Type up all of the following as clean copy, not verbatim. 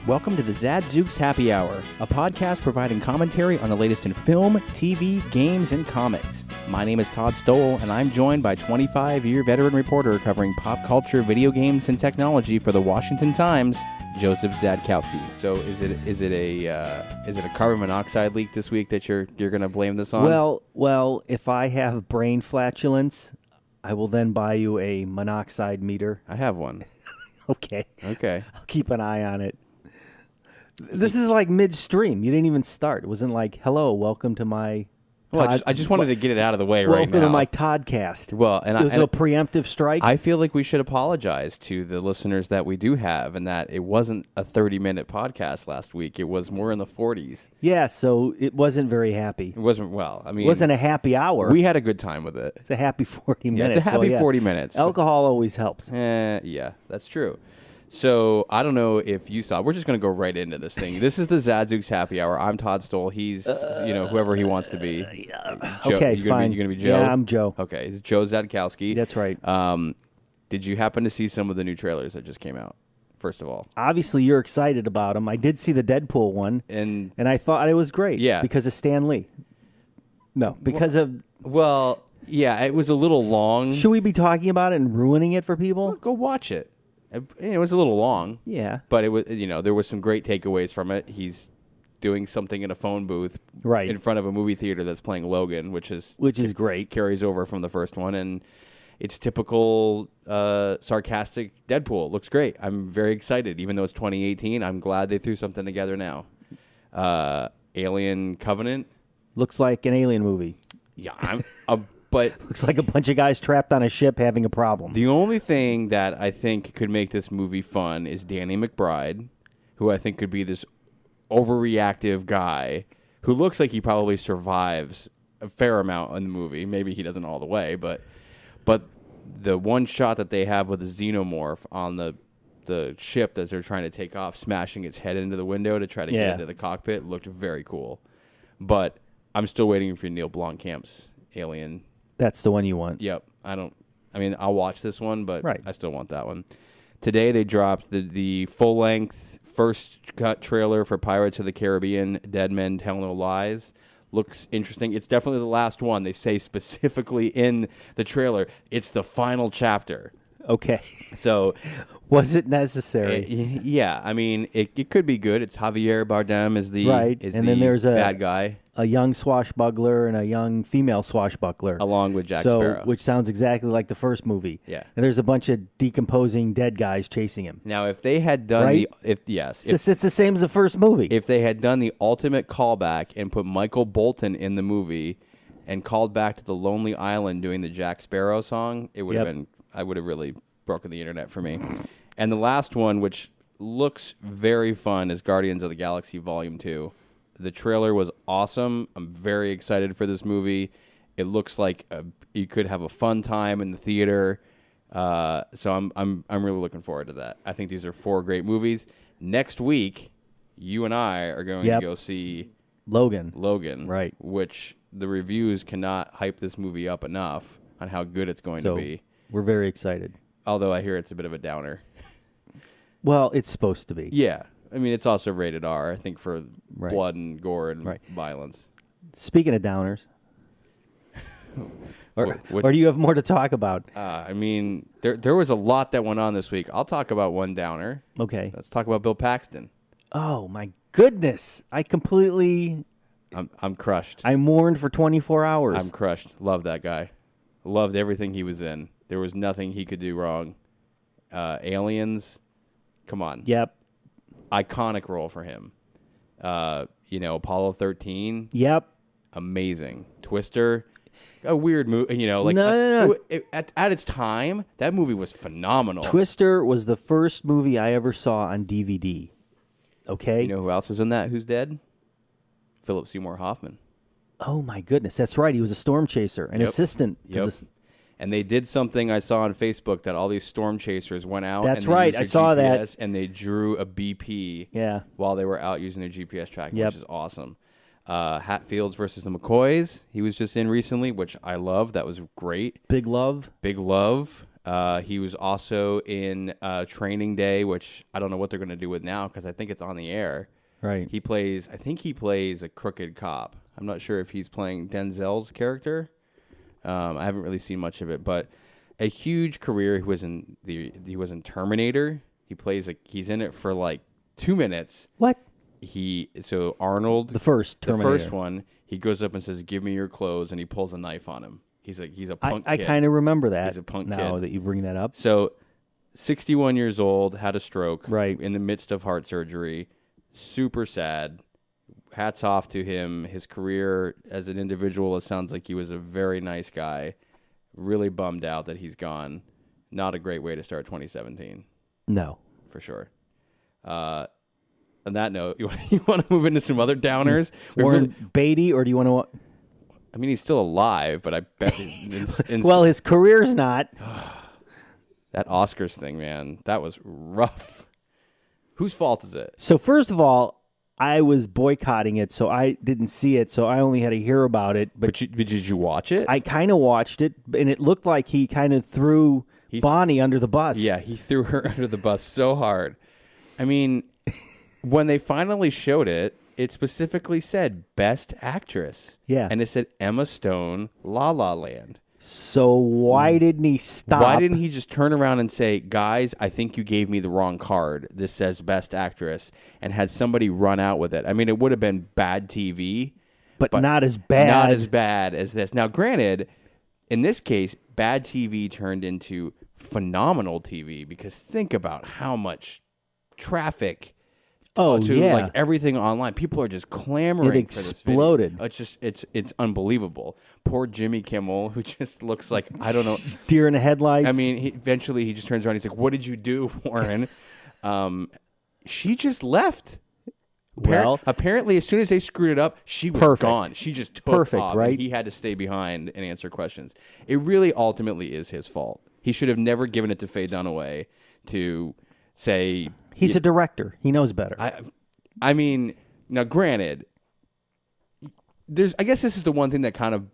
Welcome to the Zadzooks Happy Hour, a podcast providing commentary on the latest in film, TV, games, and comics. My name is Todd Stoll, and I'm joined by 25-year veteran reporter covering pop culture, video games, and technology for the Washington Times, Joseph Zadkowski. So, is it a carbon monoxide leak this week that you're going to blame this on? Well, if I have brain flatulence, I will then buy you a monoxide meter. I have one. Okay. I'll keep an eye on it. This is like midstream. You didn't even start. It wasn't like, hello, welcome to my... Well, I just wanted to get it out of the way right now. Welcome to my Toddcast. Well, and it was a preemptive strike. I feel like we should apologize to the listeners that we do have, and that it wasn't a 30-minute podcast last week. It was more in the 40s. Yeah, so it wasn't very happy. It wasn't, well, I mean... It wasn't a happy hour. We had a good time with it. It's a happy 40 minutes. Yeah, it's a happy 40 minutes. Alcohol always helps. Yeah, that's true. So, I don't know if you saw. We're just going to go right into this thing. This is the Zadzooks Happy Hour. I'm Todd Stoll. He's, whoever he wants to be. Joe, okay, fine. You're going to be Joe? Yeah, I'm Joe. Okay, it's Joe Zadkowski. That's right. Did you happen to see some of the new trailers that just came out, first of all? Obviously, you're excited about them. I did see the Deadpool one, and I thought it was great. Yeah. Because of Stan Lee. No, because of... Well, yeah, it was a little long. Should we be talking about it and ruining it for people? Well, go watch it. It was a little long. Yeah. But it was, there was some great takeaways from it. He's doing something in a phone booth right in front of a movie theater that's playing Logan, which is great. Carries over from the first one, and it's typical sarcastic Deadpool. It looks great. I'm very excited. Even though it's 2018, I'm glad they threw something together now. Alien Covenant. Looks like an alien movie. Yeah, but looks like a bunch of guys trapped on a ship having a problem. The only thing that I think could make this movie fun is Danny McBride, who I think could be this overreactive guy who looks like he probably survives a fair amount in the movie. Maybe he doesn't all the way, but the one shot that they have with the xenomorph on the ship that they're trying to take off, smashing its head into the window to try to get into the cockpit, looked very cool. But I'm still waiting for Neil Blomkamp's Alien. That's the one you want. Yep. I'll watch this one, but right. I still want that one. Today they dropped the full-length first cut trailer for Pirates of the Caribbean, Dead Men Tell No Lies. Looks interesting. It's definitely the last one. They say specifically in the trailer, it's the final chapter. Okay. So... Was it necessary? Yeah. I mean, it could be good. It's Javier Bardem is the then there's a bad guy. A young swashbuckler and a young female swashbuckler. Along with Jack Sparrow. Which sounds exactly like the first movie. Yeah. And there's a bunch of decomposing dead guys chasing him. Now, if they had done it's the same as the first movie. If they had done the ultimate callback and put Michael Bolton in the movie and called back to the Lonely Island doing the Jack Sparrow song, it would have been, I would have really broken the internet for me. And the last one, which looks very fun, is Guardians of the Galaxy Volume 2. The trailer was awesome. I'm very excited for this movie. It looks like you could have a fun time in the theater. So I'm really looking forward to that. I think these are 4 great movies. Next week, you and I are going to go see Logan. Right. Which the reviews cannot hype this movie up enough on how good it's going to be. We're very excited. Although I hear it's a bit of a downer. Well, it's supposed to be. Yeah. I mean, it's also rated R, I think, for blood and gore and violence. Speaking of downers, or do you have more to talk about? I mean, there was a lot that went on this week. I'll talk about one downer. Okay. Let's talk about Bill Paxton. Oh, my goodness. I'm crushed. I mourned for 24 hours. I'm crushed. Love that guy. Loved everything he was in. There was nothing he could do wrong. Aliens, come on. Yep. Iconic role for him. Apollo 13. Yep. Amazing. Twister. A weird movie. No. At its time, that movie was phenomenal. Twister was the first movie I ever saw on DVD. Okay? You know who else was in that? Who's dead? Philip Seymour Hoffman. Oh, my goodness. That's right. He was a storm chaser, an assistant. And they did something I saw on Facebook that all these storm chasers went out. That's right. I saw GPS, that. And they drew a BP while they were out using their GPS tracking, which is awesome. Hatfields versus the McCoys. He was just in recently, which I love. That was great. Big Love. He was also in Training Day, which I don't know what they're going to do with now because I think it's on the air. Right. I think he plays a crooked cop. I'm not sure if he's playing Denzel's character. I haven't really seen much of it, but a huge career. He was in Terminator. He's in it for like 2 minutes. What? So Arnold, the first Terminator. The first one, he goes up and says, "Give me your clothes," and he pulls a knife on him. He's a punk kid. I kind of remember that. He's a punk now kid. that you bring that up. So 61 years old, had a stroke. Right. In the midst of heart surgery. Super sad. Hats off to him. His career as an individual, it sounds like he was a very nice guy. Really bummed out that he's gone. Not a great way to start 2017. No. For sure. On that note, you want to move into some other downers? Warren Beatty, or do you want to... I mean, he's still alive, but I bet... well, his career's not. That Oscars thing, man, that was rough. Whose fault is it? So first of all, I was boycotting it, so I didn't see it, so I only had to hear about it. But did you watch it? I kind of watched it, and it looked like he kind of threw Bonnie under the bus. Yeah, he threw her under the bus so hard. I mean, when they finally showed it, it specifically said Best Actress. Yeah. And it said Emma Stone, La La Land. So why didn't he stop? Why didn't he just turn around and say, "Guys, I think you gave me the wrong card. This says Best Actress," and had somebody run out with it? I mean, it would have been bad TV. But not as bad. Not as bad as this. Now, granted, in this case, bad TV turned into phenomenal TV because think about how much traffic... like everything online. People are just clamoring it for this exploded. video. It's unbelievable. Poor Jimmy Kimmel, who just looks like, I don't know, deer in the headlights. I mean, eventually he just turns around and he's like, "What did you do, Warren?" She just left. Well, apparently as soon as they screwed it up, she was gone. She just took off, right? And he had to stay behind and answer questions. It really ultimately is his fault. He should have never given it to Faye Dunaway to say... He's a director. He knows better. I mean, now granted, I guess this is the one thing that kind of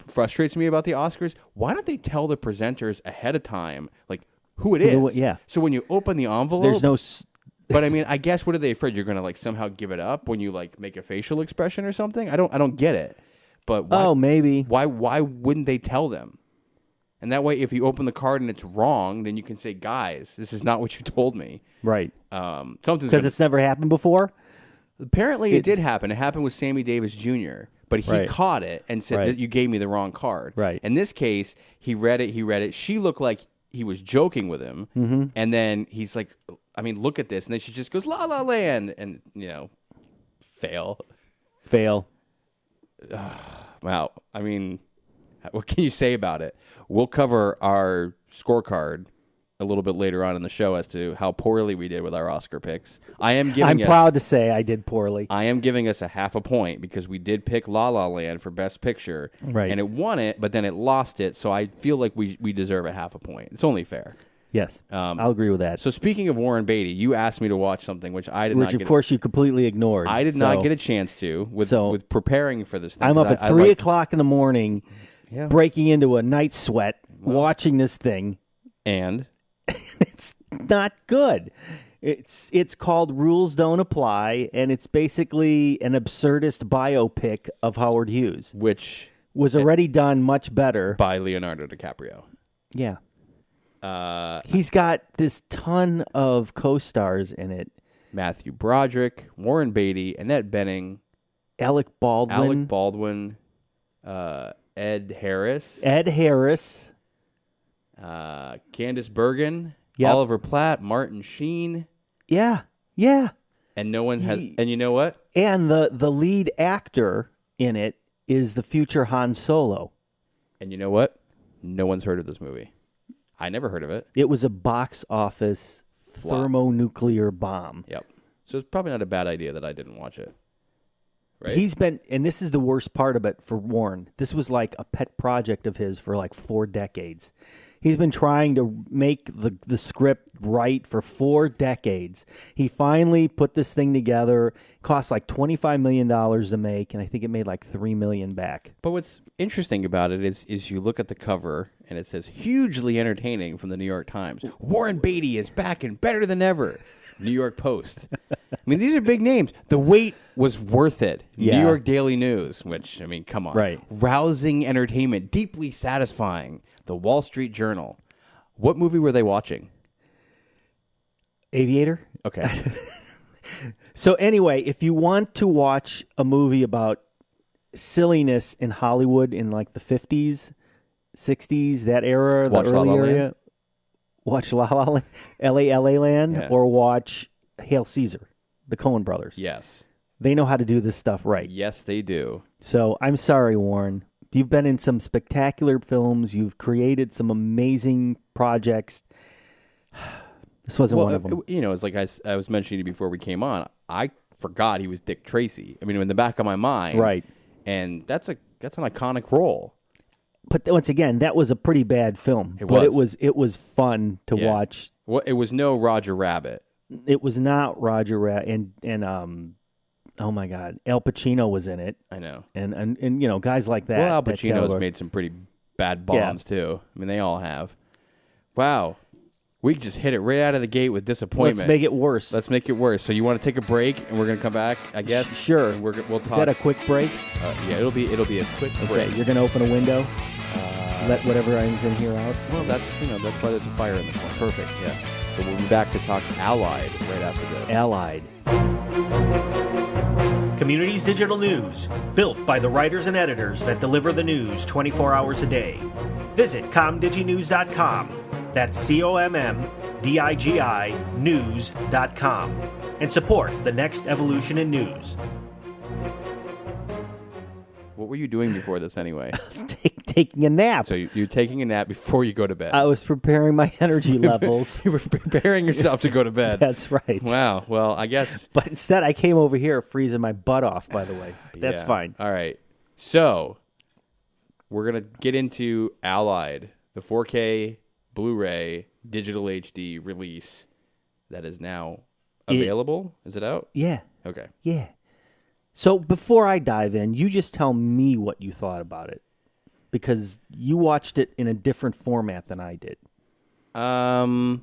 frustrates me about the Oscars. Why don't they tell the presenters ahead of time, like, who it is? Yeah. So when you open the envelope... There's no... But I mean, I guess what are they afraid you're going to like somehow give it up when you like make a facial expression or something? I don't get it. But why, maybe. Why wouldn't they tell them? And that way, if you open the card and it's wrong, then you can say, "Guys, this is not what you told me." Right. Because it's never happened before? Apparently it did happen. It happened with Sammy Davis Jr., but he caught it and said that you gave me the wrong card. Right. In this case, he read it. She looked like he was joking with him. Mm-hmm. And then he's like, I mean, look at this. And then she just goes, "La La Land." And, fail. Wow. I mean, what can you say about it? We'll cover our scorecard a little bit later on in the show as to how poorly we did with our Oscar picks. I'm proud to say I did poorly. I am giving us a half a point because we did pick La La Land for Best Picture. Right. And it won it, but then it lost it, so I feel like we deserve a half a point. It's only fair. Yes, I'll agree with that. So speaking of Warren Beatty, you asked me to watch something which I did not get. Which, of course, you completely ignored. I did not get a chance to with preparing for this thing. I'm up at 3 o'clock in the morning, breaking into a night sweat, watching this thing. And? It's not good. It's called Rules Don't Apply, and it's basically an absurdist biopic of Howard Hughes. Which was already done much better. By Leonardo DiCaprio. Yeah. He's got this ton of co-stars in it. Matthew Broderick, Warren Beatty, Annette Bening, Alec Baldwin. Ed Harris. Candice Bergen. Yep. Oliver Platt. Martin Sheen. Yeah. And no one has... And you know what? And the lead actor in it is the future Han Solo. And you know what? No one's heard of this movie. I never heard of it. It was a box office thermonuclear bomb. Yep. So it's probably not a bad idea that I didn't watch it. Right? He's been, and this is the worst part of it for Warren. This was like a pet project of his for like 4 decades. He's been trying to make the script right for 4 decades. He finally put this thing together. It cost like $25 million to make, and I think it made like $3 million back. But what's interesting about it is you look at the cover, and it says, hugely entertaining from the New York Times. Warren Beatty is back and better than ever. New York Post. I mean, these are big names. The wait was worth it. Yeah. New York Daily News, which, I mean, come on. Right. Rousing entertainment, deeply satisfying. The Wall Street Journal. What movie were they watching? Aviator? Okay. So anyway, if you want to watch a movie about silliness in Hollywood in like the 50s, 60s, that era, Watch the La early La area, Land? watch La La Land, L.A. Land, Yeah. or watch Hail Caesar, the Coen brothers. Yes. They know how to do this stuff right. Yes, they do. So I'm sorry, Warren. You've been in some spectacular films. You've created some amazing projects. This wasn't one of them. You know, it's like I was mentioning to you before we came on. I forgot he was Dick Tracy. I mean, in the back of my mind. Right. And that's an iconic role. But once again, that was a pretty bad film. But it was fun to watch. Well, it was no Roger Rabbit. It was not Roger and oh my God, Al Pacino was in it. I know. And you know, guys like that. Well, Al that Pacino's caliber. made some pretty bad bombs too. I mean, they all have. Wow. We just hit it right out of the gate with disappointment. Let's make it worse. Let's make it worse. So you want to take a break, and we're going to come back, I guess? Sure. And we'll talk. Is that a quick break? Yeah, it'll be a quick break. Okay, you're going to open a window, let whatever is in here out. Well, that's why there's a fire in the corner. Perfect. Yeah. So we'll be back to talk Allied right after this. Allied. Communities Digital News, built by the writers and editors that deliver the news 24 hours a day. Visit comdiginews.com. That's COMMDIGI news.com. And support the next evolution in news. What were you doing before this anyway? Taking a nap. So you're taking a nap before you go to bed. I was preparing my energy levels. You were preparing yourself to go to bed. That's right. Wow. Well, I guess. But instead, I came over here freezing my butt off, by the way. That's Yeah. fine. All right. So we're going to get into Allied, the 4K Blu-ray digital HD release that is now available. Is it out? Yeah. Okay. Yeah. So before I dive in, you just tell me what you thought about it. Because you watched it in a different format than I did. Some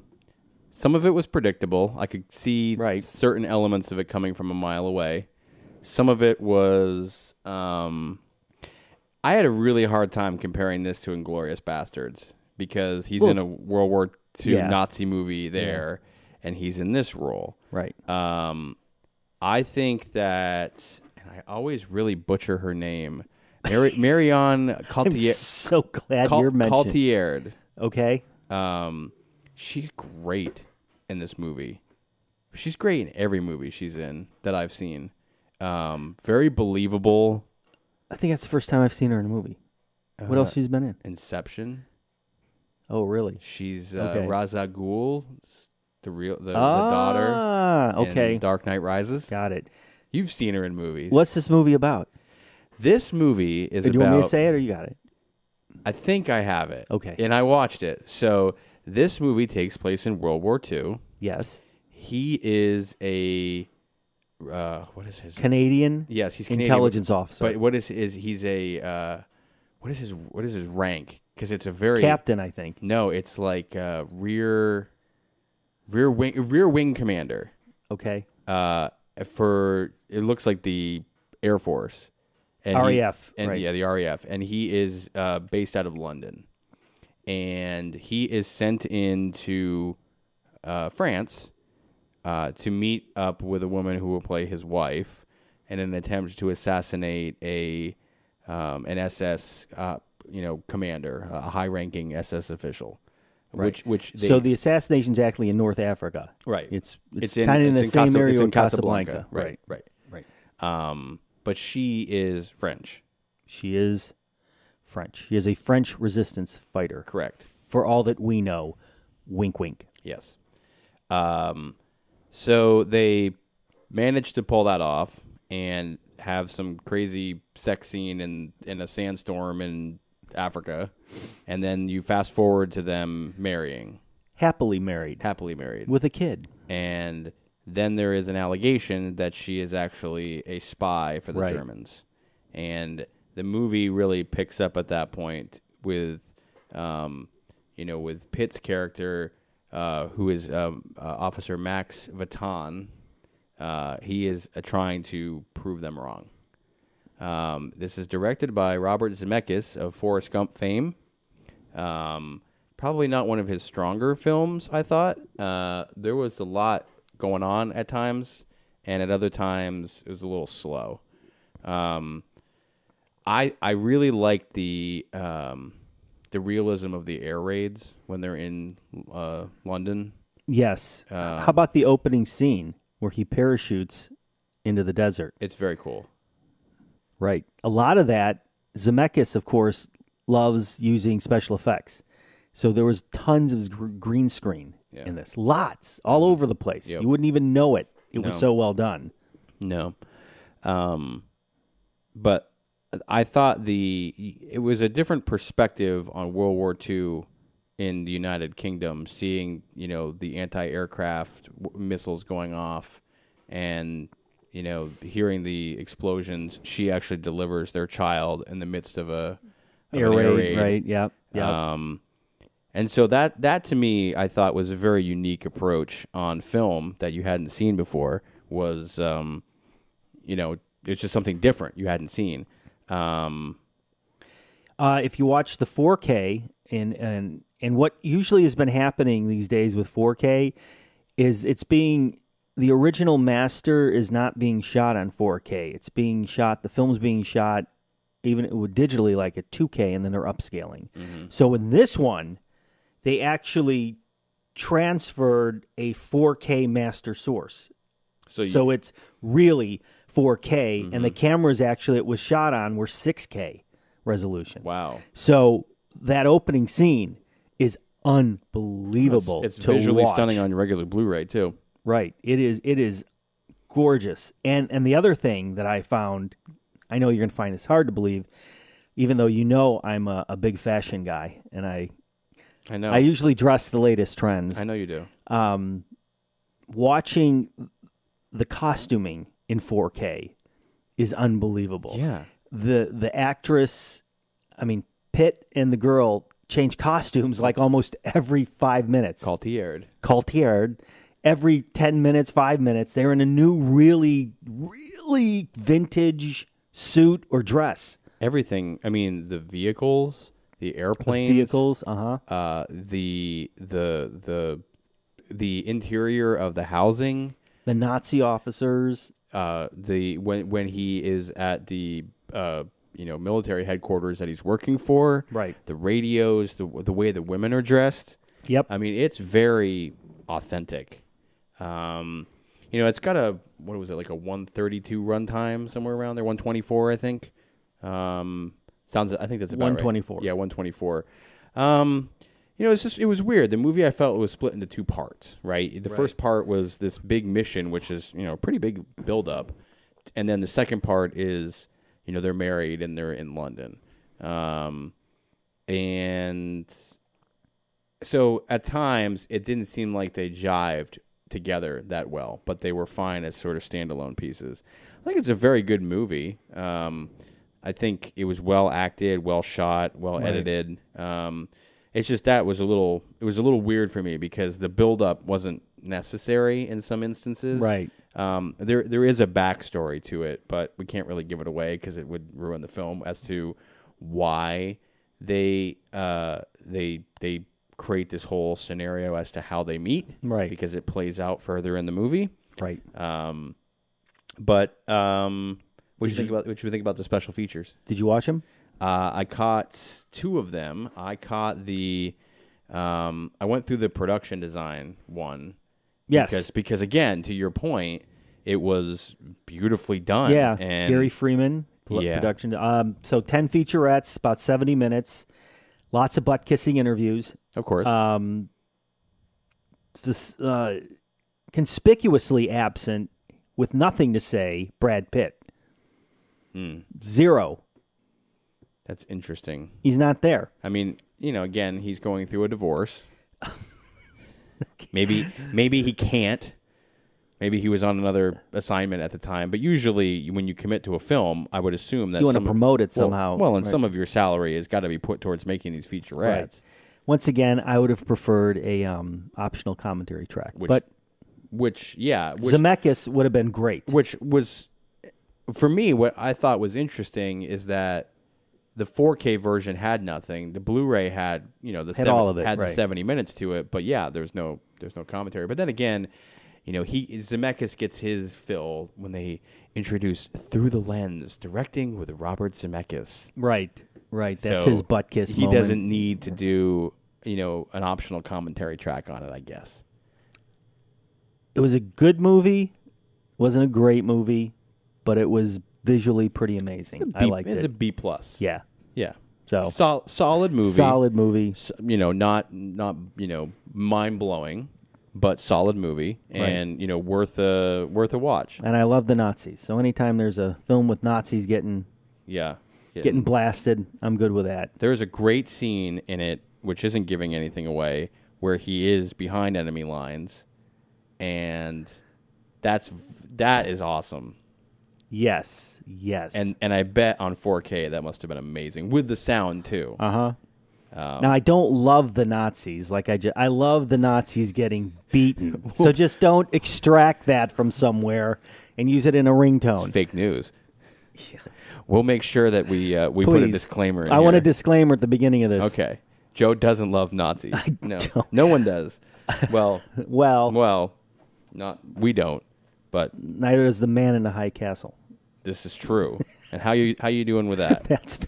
of it was predictable. I could see Right. certain elements of it coming from a mile away. Some of it was... I had a really hard time comparing this to Inglourious Bastards because he's in a World War II Nazi movie there, and he's in this role. Right. I think that... And I always really butcher her name. Marion Cotillard. I'm so glad you're mentioning. Cotillard. Okay. She's great in this movie. She's great in every movie she's in that I've seen. Very believable. I think that's the first time I've seen her in a movie. What else she's been in? Inception. Oh, really? She's Okay. Ra's al Ghul, the daughter. Ah, okay. In Dark Knight Rises. Got it. You've seen her in movies. What's this movie about? This movie is Do you about... want me to say it or you got it? I think I have it. Okay. And I watched it. So this movie takes place in World War II. Yes. He is a... what is his... Canadian? Yes, he's Canadian. Intelligence officer. But what is he's a... what is his rank? Because it's a very... Captain, I think. No, it's like rear wing commander. Okay. It looks like the Air Force. And RAF. Right. Yeah, the RAF. And he is based out of London. And he is sent into France to meet up with a woman who will play his wife in an attempt to assassinate an SS commander, a high-ranking SS official. Right. So the assassination's actually in North Africa. Right. It's kind of in the same area with Casablanca. Right. But she is French. She is French. She is a French resistance fighter. Correct. For all that we know. Wink, wink. Yes. So they managed to pull that off and have some crazy sex scene in a sandstorm in Africa, and then you fast forward to them marrying, Happily married with a kid. and then there is an allegation that she is actually a spy for the Right. Germans, and the movie really picks up at that point with, with Pitt's character, who is Officer Max Vaton. He is trying to prove them wrong. This is directed by Robert Zemeckis of Forrest Gump fame. Probably not one of his stronger films, I thought. There was a lot going on at times, and at other times it was a little slow. I really liked the realism of the air raids when they're in London. Yes. How about the opening scene where he parachutes into the desert? It's very cool. Right. A lot of that, Zemeckis, of course, loves using special effects. So there was tons of green screen in this. Lots. All over the place. Yep. You wouldn't even know it. It was so well done. No. But I thought it was a different perspective on World War II in the United Kingdom, seeing, the anti-aircraft missiles going off and, hearing the explosions. She actually delivers their child in the midst of an air raid. Right, yeah. And so that to me, I thought was a very unique approach on film that you hadn't seen before. Was, it's just something different you hadn't seen. If you watch the 4K and what usually has been happening these days with 4K is the original master is not being shot on 4K. It's being shot, the film's being shot even digitally like at 2K, and then they're upscaling. Mm-hmm. So in this one, they actually transferred a 4K master source. So it's really 4K, mm-hmm. and the cameras actually it was shot on were 6K resolution. Wow. So that opening scene is unbelievable. It's to visually watch. stunning on regular Blu-ray too. Right. It is gorgeous. And the other thing that I found, I know you're going to find this hard to believe, even though I'm a big fashion guy, and I know. I usually dress the latest trends. I know you do. Watching the costuming in 4K is unbelievable. Yeah. The actress, Pitt and the girl change costumes like almost every 5 minutes. Cotillard. Every 10 minutes, 5 minutes, they're in a new, really, really vintage suit or dress. Everything. The vehicles, the airplanes, the interior of the housing, the Nazi officers. When he is at the military headquarters that he's working for, right? The radios, the way the women are dressed. Yep. It's very authentic. It's got a 132 runtime, somewhere around there, 124, I think. I think that's about 124. Right. Yeah, 124. It was weird. The movie, I felt, was split into two parts, right? The first part was this big mission, which is, a pretty big build-up. And then the second part is, they're married and they're in London. And so at times, it didn't seem like they jived together that well, but they were fine as sort of standalone pieces. I think it's a very good movie. I think it was well acted, well shot, well edited. It's just it was a little weird for me because the build-up wasn't necessary in some instances. Right. There is a backstory to it, but we can't really give it away because it would ruin the film as to why they create this whole scenario as to how they meet. Right. Because it plays out further in the movie. Right. What do you think about the special features? Did you watch them? I caught two of them. I caught I went through the production design one. Yes. Because again, to your point, it was beautifully done. Yeah. And Gary Freeman production. So 10 featurettes, about 70 minutes. Lots of butt kissing interviews. Of course. Conspicuously absent, with nothing to say, Brad Pitt. Zero. That's interesting. He's not there. I mean, again, he's going through a divorce. Maybe he can't. Maybe he was on another assignment at the time. But usually, when you commit to a film, I would assume that you want to promote it somehow. Well, and some of your salary has got to be put towards making these featurettes. Right. Once again, I would have preferred a optional commentary track. Which Zemeckis would have been great. Which was, for me, what I thought was interesting is that the 4K version had nothing. The Blu-ray had, all of it, the 70 minutes to it. But yeah, there's no commentary. But then again, Zemeckis gets his fill when they introduce Through the Lens, directing with Robert Zemeckis. Right. That's his butt kiss He moment. doesn't need to do, an optional commentary track on it, I guess. It was a good movie. Wasn't a great movie, but it was visually pretty amazing. I liked it. It's a B+. Yeah. Yeah. So solid movie. Solid movie. Not mind-blowing, but solid movie, and worth a watch. And I love the Nazis. So anytime there's a film with Nazis getting blasted, I'm good with that. There's a great scene in it, which isn't giving anything away, where he is behind enemy lines, and that is awesome. Yes. And I bet on 4K that must have been amazing with the sound too. Now, I don't love the Nazis. I love the Nazis getting beaten. So just don't extract that from somewhere and use it in a ringtone. Fake news. Yeah. We'll make sure that we put a disclaimer in I here. want a disclaimer at the beginning of this. Okay. Joe doesn't love Nazis. No one does. Well, we don't. But neither does the man in the high castle. This is true. And how you doing with that? That's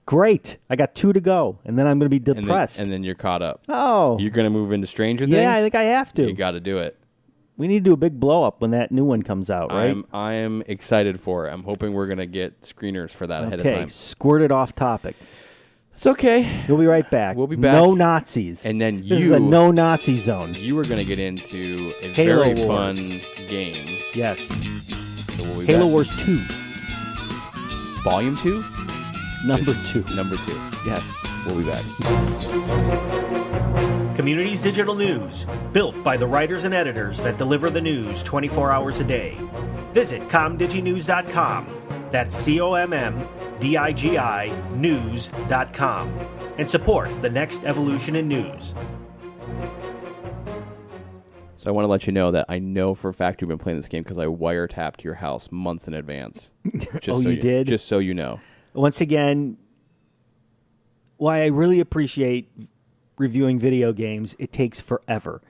great. I got 2 to go, and then I'm going to be depressed. And then you're caught up. Oh. You're going to move into Stranger Things? Yeah, I think I have to. You got to do it. We need to do a big blow-up when that new one comes out, right? I am excited for it. I'm hoping we're going to get screeners for that ahead of time. Okay, squirted off topic. It's okay. We'll be right back. We'll be back. No Nazis. And then This is a no-Nazi zone. You are going to get into a Halo very Wars. fun game. Yes. So we'll be Halo back. Wars 2. Volume 2? Number 2. Number 2. Yes. We'll be back. Communities Digital News, built by the writers and editors that deliver the news 24 hours a day. Visit comdiginews.com. That's COMMDIGI news.com. And support the next evolution in news. So I want to let you know that I know for a fact you've been playing this game because I wiretapped your house months in advance. Oh, you did? Just so you know. Once again, why I really appreciate reviewing video games, it takes forever.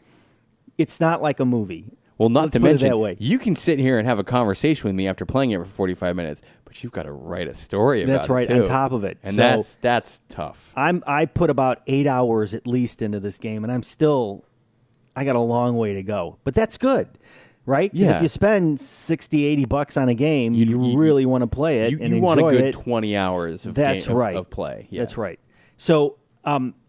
It's not like a movie. Well, not Let's to put it mention, that way. you can sit here and have a conversation with me after playing it for 45 minutes, but you've got to write a story about it. That's right, too. on top of it. And so that's tough. I put about 8 hours at least into this game, and I got a long way to go. But that's good, right? 'Cause Yeah. if you spend $60-$80 on a game, you really want to play it and you want a enjoy good it. 20 hours of That's game, right. of play. Yeah. That's right. So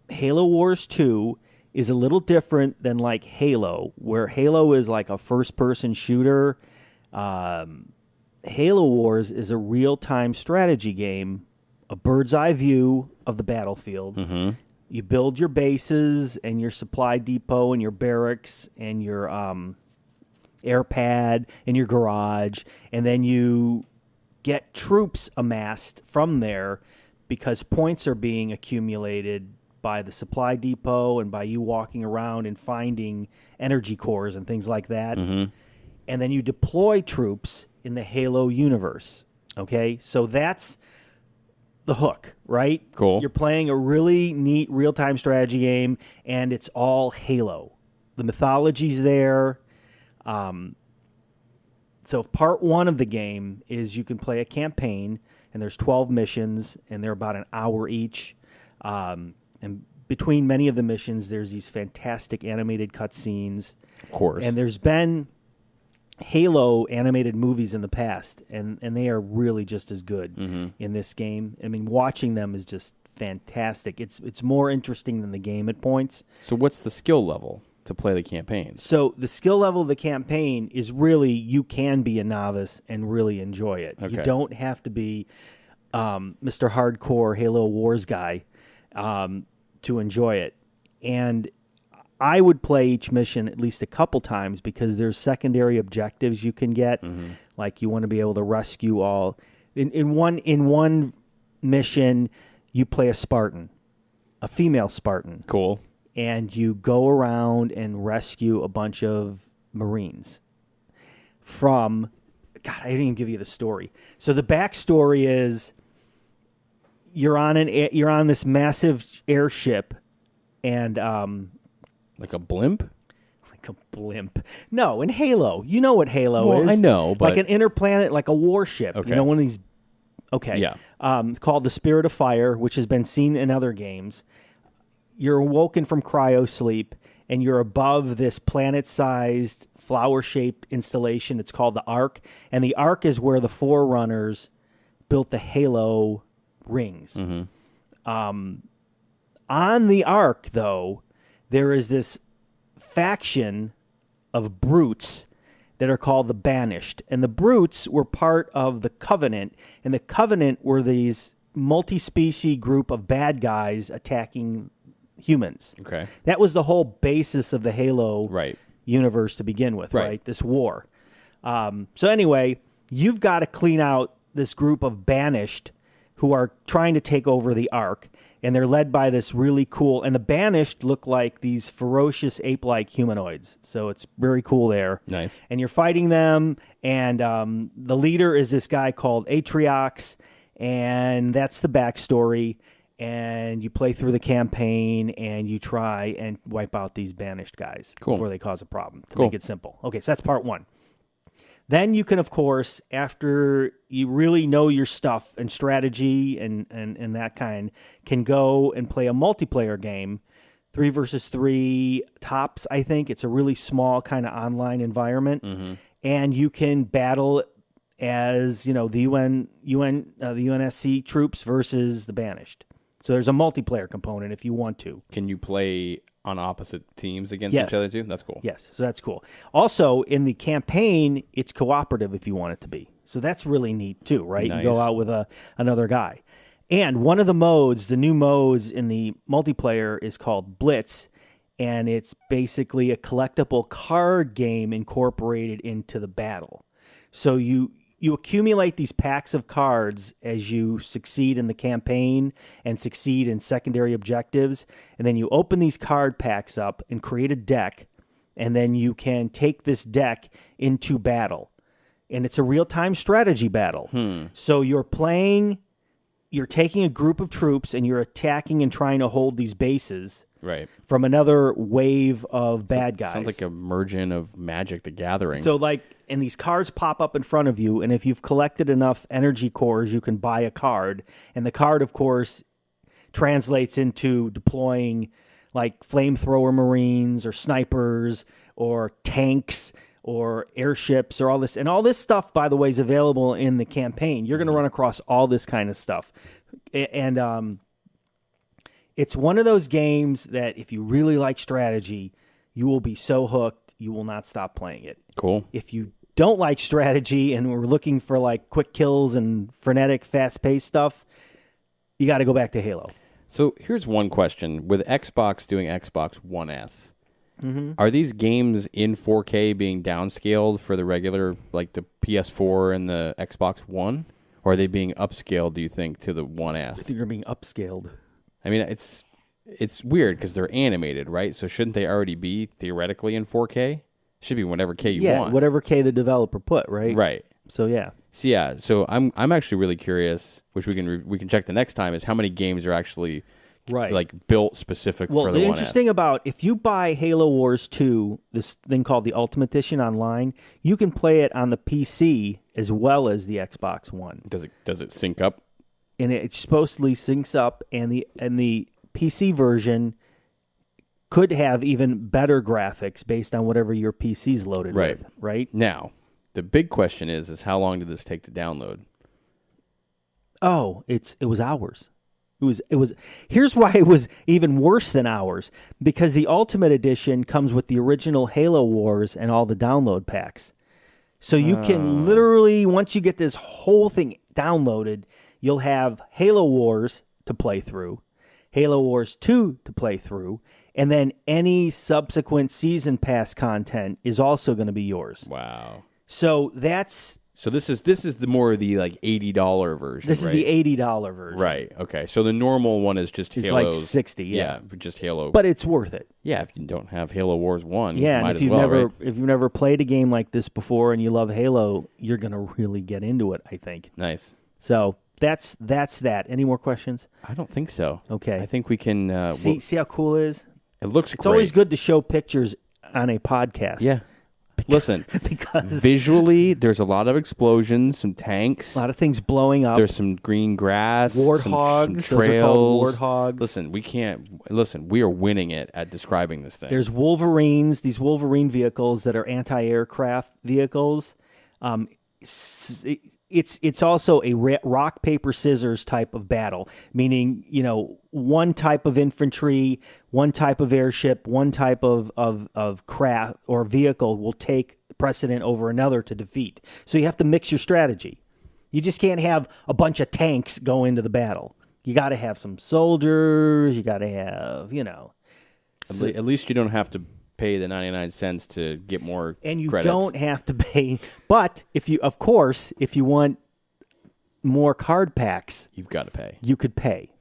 Halo Wars 2 is a little different than like Halo, where Halo is like a first-person shooter. Halo Wars is a real-time strategy game, a bird's-eye view of the battlefield. Mm-hmm. You build your bases and your supply depot and your barracks and your air pad and your garage, and then you get troops amassed from there because points are being accumulated by the supply depot and by you walking around and finding energy cores and things like that. Mm-hmm. And then you deploy troops in the Halo universe. Okay? So that's the hook, right? Cool. You're playing a really neat real-time strategy game, and it's all Halo. The mythology's there. So part 1 of the game is you can play a campaign, and there's 12 missions, and they're about an hour each. And between many of the missions, there's these fantastic animated cutscenes. Of course. And there's been Halo animated movies in the past, and they are really just as good in this game. I mean, watching them is just fantastic. It's more interesting than the game at points. So what's the skill level to play the campaigns? So the skill level of the campaign is really, you can be a novice and really enjoy it. Okay. You don't have to be Mr. Hardcore Halo Wars guy to enjoy it. And I would play each mission at least a couple times because there's secondary objectives you can get. Mm-hmm. Like you want to be able to rescue all. In one mission, you play a Spartan, a female Spartan. Cool. And you go around and rescue a bunch of Marines from... God, I didn't even give you the story. So the backstory is you're on this massive airship and... like a blimp? Like a blimp. No, in Halo. You know what Halo is. I know, but... Like an interplanet, like a warship. Okay. You know, one of these... Okay. Yeah. Called the Spirit of Fire, which has been seen in other games. You're awoken from cryo sleep, and you're above this planet-sized, flower-shaped installation. It's called the Ark, and the Ark is where the Forerunners built the Halo rings. Mm-hmm. On the Ark, though, there is this faction of brutes that are called the Banished. And the brutes were part of the Covenant, and the Covenant were these multi-species group of bad guys attacking humans. Okay. That was the whole basis of the Halo universe to begin with, right? This war. So anyway, you've got to clean out this group of Banished who are trying to take over the Ark, and they're led by this really cool... And the Banished look like these ferocious ape-like humanoids, so it's very cool there. Nice. And you're fighting them, and the leader is this guy called Atriox, and that's the backstory. And you play through the campaign, and you try and wipe out these Banished guys before they cause a problem, to make it simple. Okay, so that's part one. Then you can, of course, after you really know your stuff and strategy and that kind, can go and play a multiplayer game, 3 versus 3 tops, I think. It's a really small kind of online environment. Mm-hmm. And you can battle as, the UNSC troops versus the Banished. So there's a multiplayer component if you want to. Can you play on opposite teams against each other too? That's cool. Yes, so that's cool. Also, in the campaign, it's cooperative if you want it to be. So that's really neat too, right? Nice. You go out with another guy. And one of the modes, the new modes in the multiplayer is called Blitz, and it's basically a collectible card game incorporated into the battle. So you accumulate these packs of cards as you succeed in the campaign and succeed in secondary objectives. And then you open these card packs up and create a deck. And then you can take this deck into battle. And it's a real-time strategy battle. So you're taking a group of troops and you're attacking and trying to hold these bases. Right. From another wave of bad guys. Sounds like a merging of Magic the Gathering. So and these cards pop up in front of you, and if you've collected enough energy cores, you can buy a card. And the card, of course, translates into deploying like flamethrower Marines or snipers or tanks or airships or all this. And all this stuff, by the way, is available in the campaign. You're going to run across all this kind of stuff. And it's one of those games that if you really like strategy, you will be so hooked, you will not stop playing it. Cool. If you don't like strategy and we're looking for like quick kills and frenetic, fast-paced stuff, you got to go back to Halo. So here's one question. With Xbox doing Xbox One S, are these games in 4K being downscaled for the regular, like the PS4 and the Xbox One? Or are they being upscaled, do you think, to the One S? I think they're being upscaled. I mean, it's weird because they're animated, right? So shouldn't they already be theoretically in 4K? Should be whatever K you want. Yeah, whatever K the developer put, right? Right. So yeah. So I'm actually really curious, which we can check the next time, is how many games are actually like built specific for the One S. Well, the interesting about if you buy Halo Wars 2, this thing called the Ultimate Edition online, you can play it on the PC as well as the Xbox One. Does it sync up? And it supposedly syncs up, and the PC version could have even better graphics based on whatever your PC's loaded with, right? Now, the big question is how long did this take to download? Oh, it was hours. It was. Here's why it was even worse than hours, because the Ultimate Edition comes with the original Halo Wars and all the download packs. So you can literally, once you get this whole thing downloaded, you'll have Halo Wars to play through, Halo Wars 2 to play through, and then any subsequent season pass content is also going to be yours. Wow. So this is the more of the like $80 version. This right? is the $80 version. Right. Okay. So the normal one is just It's Halo. like $60. Yeah. Just Halo. But it's worth it. Yeah, if you don't have Halo Wars 1, Yeah, you might and as well, right? if you've never played a game like this before and you love Halo, you're going to really get into it, I think. Nice. So that's that. Any more questions? I don't think so. Okay. I think we can... See how cool it is? it looks It's great. always good to show pictures on a podcast. Yeah. Listen, Because visually, there's a lot of explosions, some tanks. a lot of things blowing up. There's some green grass, warthogs. some Those trails. are called warthogs. Listen, we are winning it at describing this thing. There's Wolverines, these Wolverine vehicles that are anti-aircraft vehicles. It's also a rock, paper, scissors type of battle, meaning, one type of infantry, one type of airship, one type of craft or vehicle will take precedent over another to defeat. So you have to mix your strategy. You just can't have a bunch of tanks go into the battle. You got to have some soldiers. You got to have, At least you don't have to pay the 99 cents to get more and you credits. don't have to pay. But if you want more card packs, You've got to pay. you could pay,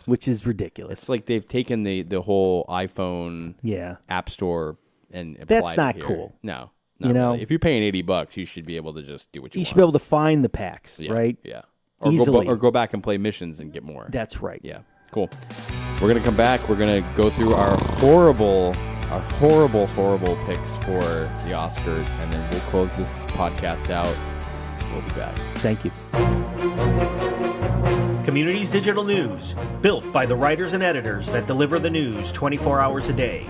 which is ridiculous. It's like they've taken the whole iPhone Yeah. App Store and applied That's it not here. cool. No. You know? Really. If you're paying $80, you should be able to just do what you You want. should be able to find the packs, Yeah, right? Yeah. Or Easily. go back and play missions and get more. That's right. Yeah. Cool. We're going to come back. We're going to go through our horrible picks for the Oscars, and then we'll close this podcast out. We'll be back. Thank you. Communities Digital News, built by the writers and editors that deliver the news 24 hours a day.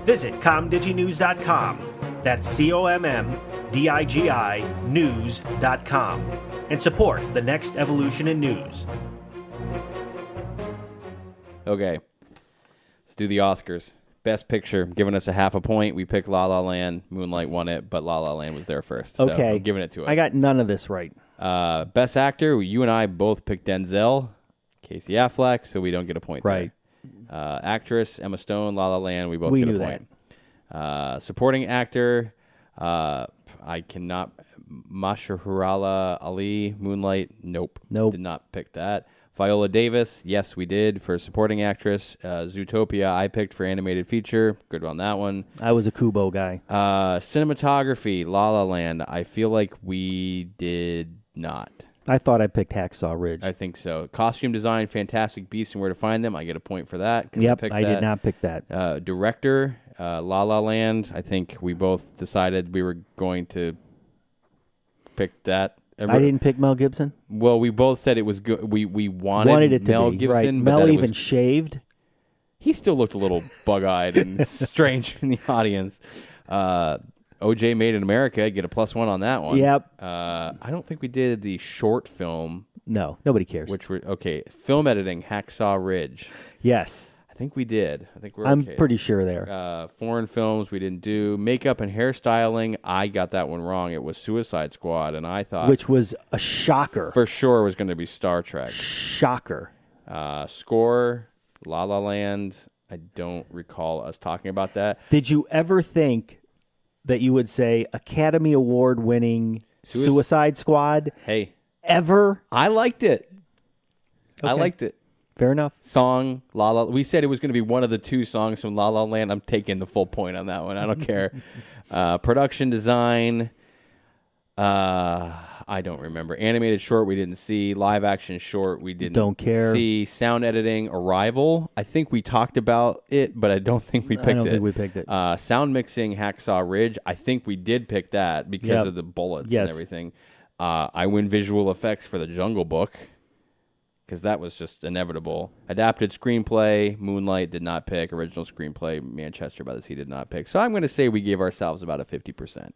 Visit comdiginews.com. That's COMMDIGI news.com. And support the next evolution in news. Okay. Let's do the Oscars. Best Picture, giving us a half a point. We picked La La Land. Moonlight won it, but La La Land was there first. So Okay. I'm giving it to us. I got none of this right. Best Actor, you and I both picked Denzel, Casey Affleck, so we don't get a point Right. there. Actress, Emma Stone, La La Land, we both We get a knew point. Supporting Actor, I cannot... Mahershala Ali, Moonlight, nope. Nope. Did not pick that. Viola Davis, yes, we did for supporting actress. Zootopia, I picked for animated feature. Good on that one. I was a Kubo guy. Cinematography, La La Land, I feel like we did not. I thought I picked Hacksaw Ridge. I think so. Costume design, Fantastic Beasts and Where to Find Them. I get a point for that. 'Cause Yep, picked I did that. not pick that. Director, La La Land. I think we both decided we were going to pick that. I didn't pick Mel Gibson. Well, we both said it was good. We wanted it to Mel be. Gibson, Right. but Mel that it even was, shaved. he still looked a little bug-eyed and strange in the audience. OJ Made in America, get a +1 on that one. Yep. I don't think we did the short film, No, nobody cares. which were okay. Film editing, Hacksaw Ridge. Yes, I think we did. I think we're I'm okay. pretty sure there. Foreign films we didn't do. Makeup and hairstyling, I got that one wrong. It was Suicide Squad, and I thought Which was a shocker. for sure it was going to be Star Trek. Shocker. Score, La La Land. I don't recall us talking about that. Did you ever think that you would say Academy Award winning Suicide Squad Hey, ever? I liked it. I Okay. liked it. Fair enough. Song, La La. We said it was going to be one of the two songs from La La Land. I'm taking the full point on that one. I don't care. Production design. I don't remember. Animated short we didn't see. Live action short we didn't Don't care. see. Sound editing, Arrival. I think we talked about it, but I don't think we picked it. I don't think we picked it. Sound mixing, Hacksaw Ridge. I think we did pick that because Yep. of the bullets Yes. and everything. I win visual effects for The Jungle Book because that was just inevitable. Adapted screenplay, Moonlight did not pick. Original screenplay, Manchester by the Sea did not pick. So I'm going to say we gave ourselves about a 50%.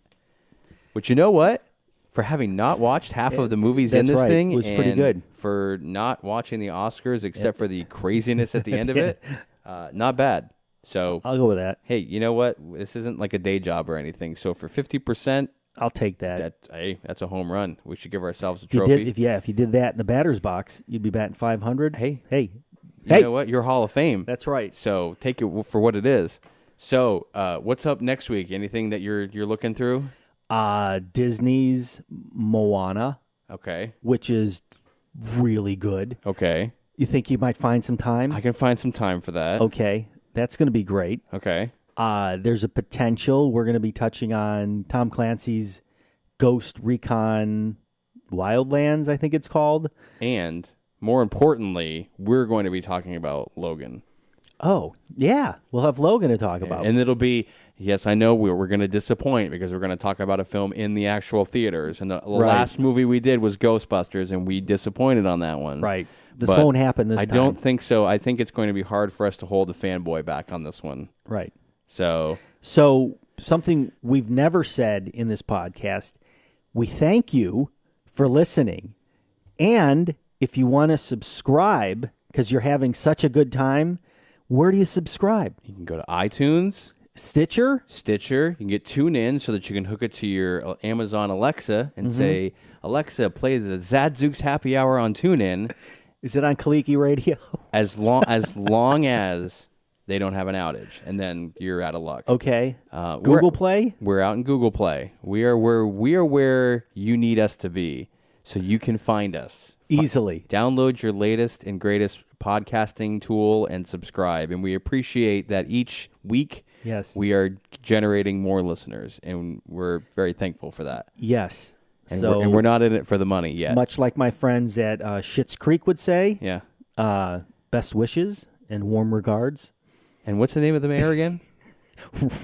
Which, you know what? For having not watched half of the movies in That's this right. thing, It was pretty and good. for not watching the Oscars except for the craziness at the end of it, not bad. So, I'll go with that. hey, you know what? This isn't like a day job or anything. So for 50%, I'll take that. That's a home run. We should give ourselves a If you trophy. if you did that in the batter's box, you'd be batting 500. Hey. Hey. You know what? You're Hall of Fame. That's right. So take it for what it is. So what's up next week? Anything that you're looking through? Disney's Moana, Okay. which is really good. Okay. You think you might find some time? I can find some time for that. Okay. That's going to be great. Okay. There's a potential. We're going to be touching on Tom Clancy's Ghost Recon Wildlands, I think it's called. And more importantly, we're going to be talking about Logan. Oh, yeah. We'll have Logan to talk about. And it'll be, yes, I know we're going to disappoint because we're going to talk about a film in the actual theaters. And the last movie we did was Ghostbusters, and we disappointed on that one. Right. This won't happen this time. I don't think so. I think it's going to be hard for us to hold the fanboy back on this one. Right. So something we've never said in this podcast, we thank you for listening. And if you want to subscribe because you're having such a good time, where do you subscribe? You can go to iTunes, Stitcher. You can get TuneIn so that you can hook it to your Amazon Alexa and say, Alexa, play the Zadzooks Happy Hour on TuneIn. Is it on Kaliki Radio? as long as they don't have an outage, and then you're out of luck. Okay. Google Play? We're out in Google Play. We are where you need us to be, so you can find us Easily. Download your latest and greatest podcasting tool and subscribe. And we appreciate that each week we are generating more listeners, and we're very thankful for that. Yes. And we're not in it for the money yet. Much like my friends at Schitt's Creek would say. Yeah. Best wishes and warm regards. And what's the name of the mayor again?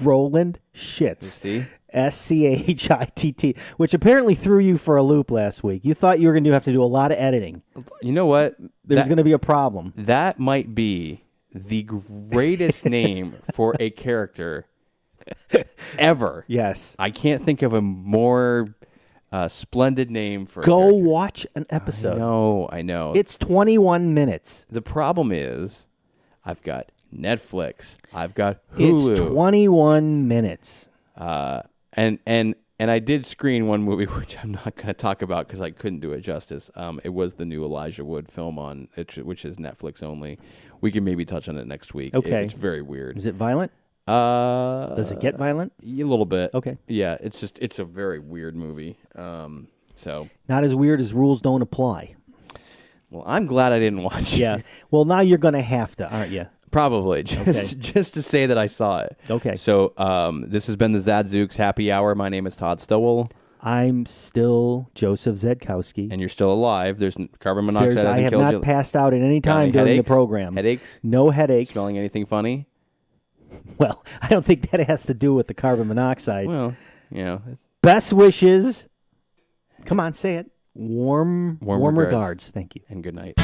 Roland Schitz. See? Schitt, which apparently threw you for a loop last week. You thought you were going to have to do a lot of editing. You know what? There's going to be a problem. That might be the greatest name for a character ever. Yes. I can't think of a more splendid name for Go a character. watch an episode. I know. It's 21 minutes. The problem is I've got Netflix. I've got Hulu. It's 21 minutes. And I did screen one movie, which I'm not going to talk about because I couldn't do it justice. It was the new Elijah Wood film on it, which is Netflix only. We can maybe touch on it next week. Okay. It's very weird. Is it violent? Does it get violent? A little bit. Okay. Yeah, it's a very weird movie. So not as weird as Rules Don't Apply. Well, I'm glad I didn't watch it. Yeah. Well, now you're going to have to, aren't you? Probably, just to say that I saw it. Okay. So this has been the Zadzooks Happy Hour. My name is Todd Stowell. I'm still Joseph Zedkowski. And you're still alive. There's carbon monoxide I have not passed out at any time during the program. Headaches? No headaches. Smelling anything funny? Well, I don't think that has to do with the carbon monoxide. Well, you know. Best wishes. Come on, say it. Warm regards. Thank you. And good night.